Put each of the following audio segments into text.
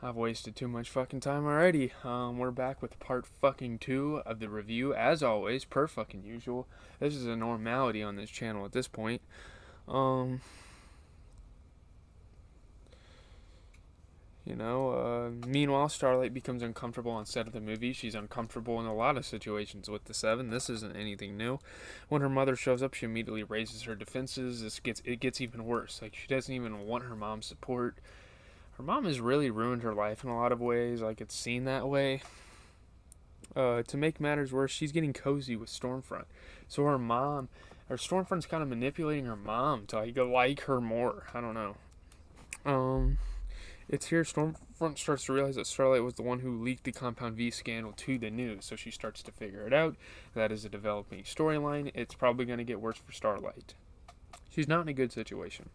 I've wasted too much fucking time already. We're back with part fucking 2 of the review, as always, per fucking usual. This is a normality on this channel at this point. Um, Meanwhile, Starlight becomes uncomfortable on set of the movie. She's uncomfortable in a lot of situations with the Seven. This isn't anything new. When her mother shows up, she immediately raises her defenses. It gets even worse. Like, she doesn't even want her mom's support. Her mom has really ruined her life in a lot of ways. Like, it's seen that way. To make matters worse, she's getting cozy with Stormfront. So Stormfront's kind of manipulating her mom to like her more. I don't know. Um, it's here Stormfront starts to realize that Starlight was the one who leaked the Compound V scandal to the news. So she starts to figure it out. That is a developing storyline. It's probably going to get worse for Starlight. She's not in a good situation.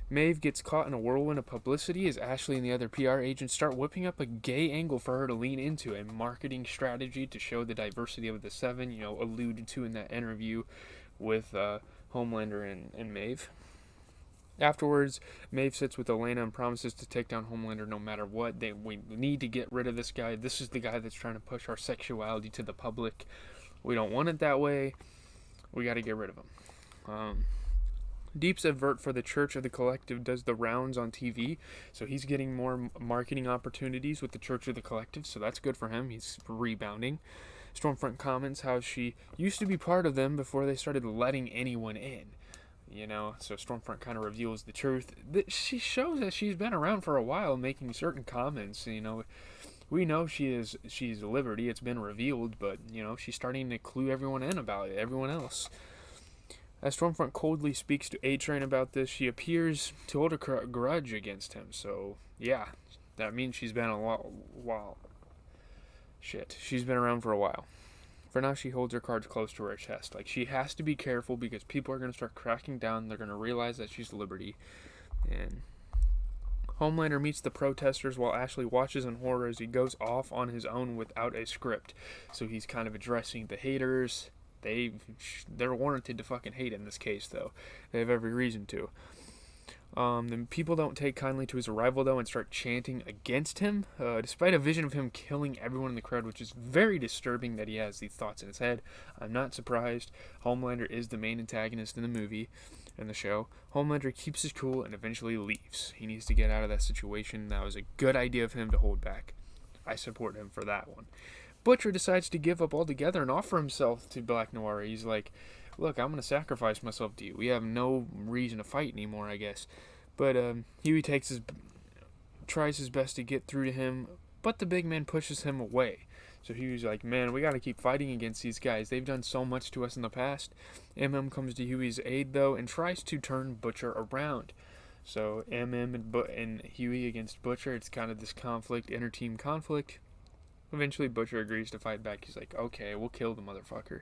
Maeve gets caught in a whirlwind of publicity as Ashley and the other PR agents start whipping up a gay angle for her to lean into, a marketing strategy to show the diversity of the Seven, alluded to in that interview with Homelander and Maeve. Afterwards, Maeve sits with Elena and promises to take down Homelander no matter what. We need to get rid of this guy. This is the guy that's trying to push our sexuality to the public. We don't want it that way. We got to get rid of him. Deep's advert for the Church of the Collective does the rounds on TV, so he's getting more marketing opportunities with the Church of the Collective, so that's good for him. He's rebounding. Stormfront comments how she used to be part of them before they started letting anyone in. So Stormfront kind of reveals the truth. She shows that she's been around for a while making certain comments, We know she's Liberty, it's been revealed, but, she's starting to clue everyone in about it, everyone else. As Stormfront coldly speaks to A-Train about this, she appears to hold a grudge against him. So, yeah, that means she's been a while. Shit, she's been around for a while. For now, she holds her cards close to her chest. Like, she has to be careful because people are going to start cracking down. They're going to realize that she's Liberty. And Homelander meets the protesters while Ashley watches in horror as he goes off on his own without a script. So he's kind of addressing the haters. They're warranted to fucking hate in this case, though. They have every reason to. The people don't take kindly to his arrival, though, and start chanting against him, despite a vision of him killing everyone in the crowd, which is very disturbing that he has these thoughts in his head. I'm not surprised. Homelander is the main antagonist in the movie and the show. Homelander keeps his cool and eventually leaves. He needs to get out of that situation. That was a good idea of him to hold back. I support him for that one. Butcher decides to give up altogether and offer himself to Black Noir. He's like, look, I'm going to sacrifice myself to you. We have no reason to fight anymore, I guess. But Huey tries his best to get through to him, but the big man pushes him away. So Huey's like, man, we got to keep fighting against these guys. They've done so much to us in the past. MM comes to Huey's aid, though, and tries to turn Butcher around. So MM and Huey against Butcher, it's kind of this inter-team conflict. Eventually, Butcher agrees to fight back. He's like, okay, we'll kill the motherfucker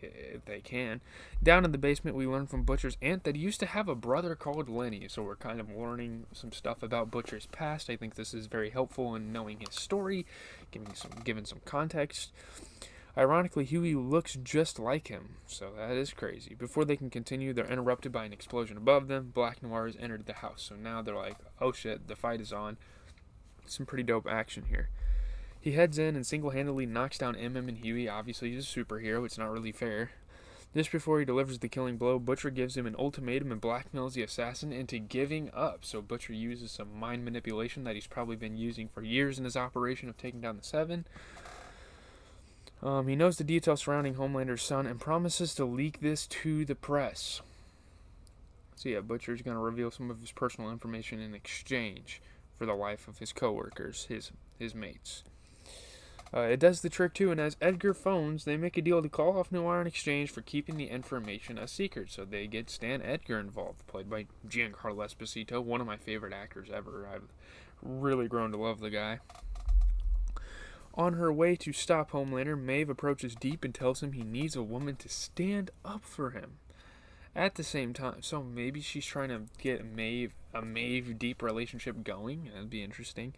if they can. Down in the basement, we learn from Butcher's aunt that he used to have a brother called Lenny, so we're kind of learning some stuff about Butcher's past. I think this is very helpful in knowing his story, giving some context. Ironically, Huey looks just like him, so that is crazy. Before they can continue, they're interrupted by an explosion above them. Black Noir has entered the house, so now they're like, oh shit, the fight is on. Some pretty dope action here. He heads in and single-handedly knocks down MM and Huey. Obviously, he's a superhero. It's not really fair. Just before he delivers the killing blow, Butcher gives him an ultimatum and blackmails the assassin into giving up. So Butcher uses some mind manipulation that he's probably been using for years in his operation of taking down the Seven. He knows the details surrounding Homelander's son and promises to leak this to the press. So yeah, Butcher's going to reveal some of his personal information in exchange for the life of his coworkers, his mates. It does the trick too, and as Edgar phones, they make a deal to call off Noir in exchange for keeping the information a secret. So they get Stan Edgar involved, played by Giancarlo Esposito, one of my favorite actors ever. I've really grown to love the guy. On her way to stop Homelander, Maeve approaches Deep and tells him he needs a woman to stand up for him. At the same time, so maybe she's trying to get a Maeve Deep relationship going. That'd be interesting.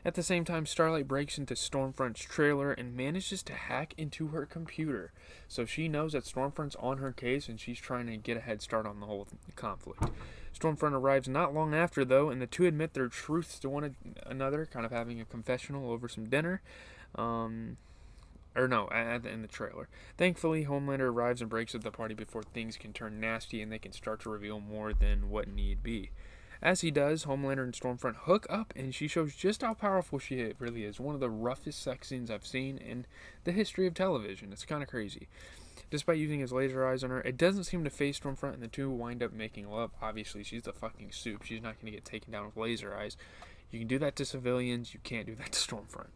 At the same time, Starlight breaks into Stormfront's trailer and manages to hack into her computer. So she knows that Stormfront's on her case and she's trying to get a head start on the whole conflict. Stormfront arrives not long after, though, and the two admit their truths to one another, kind of having a confessional over some dinner. Or no, in the trailer. Thankfully, Homelander arrives and breaks up the party before things can turn nasty and they can start to reveal more than what need be. As he does, Homelander and Stormfront hook up, and she shows just how powerful she really is. One of the roughest sex scenes I've seen in the history of television. It's kind of crazy. Despite using his laser eyes on her, it doesn't seem to phase Stormfront, and the two wind up making love. Obviously, she's the fucking soup. She's not going to get taken down with laser eyes. You can do that to civilians. You can't do that to Stormfront.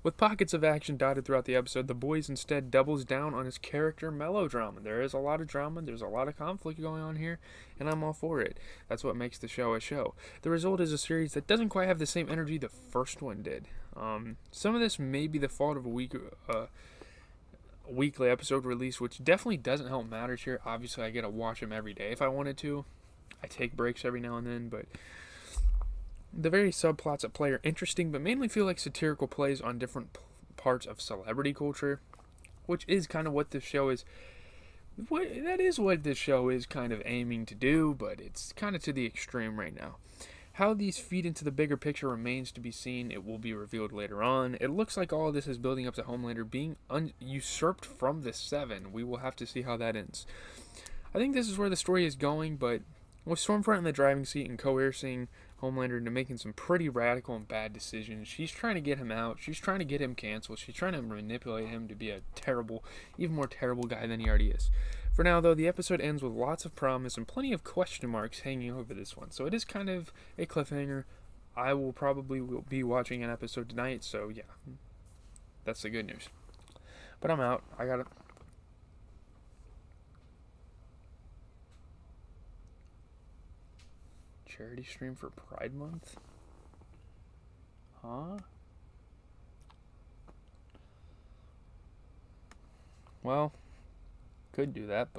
With pockets of action dotted throughout the episode, The Boys instead doubles down on his character melodrama. There is a lot of drama, there's a lot of conflict going on here, and I'm all for it. That's what makes the show a show. The result is a series that doesn't quite have the same energy the first one did. Some of this may be the fault of a weekly episode release, which definitely doesn't help matters here. Obviously, I get to watch them every day if I wanted to. I take breaks every now and then, but the various subplots at play are interesting, but mainly feel like satirical plays on different parts of celebrity culture, which is kind of what this show is. That is what this show is kind of aiming to do, but it's kind of to the extreme right now. How these feed into the bigger picture remains to be seen. It will be revealed later on. It looks like all of this is building up to Homelander being usurped from the Seven. We will have to see how that ends. I think this is where the story is going, but with Stormfront in the driving seat and coercing Homelander into making some pretty radical and bad decisions, she's trying to get him out. She's trying to get him canceled. She's trying to manipulate him to be a terrible, even more terrible guy than he already is. For now, though, the episode ends with lots of promise and plenty of question marks hanging over this one. So it is kind of a cliffhanger. I will probably be watching an episode tonight, so yeah. That's the good news. But I'm out. I gotta... Charity stream for Pride Month? Huh? Well, could do that, but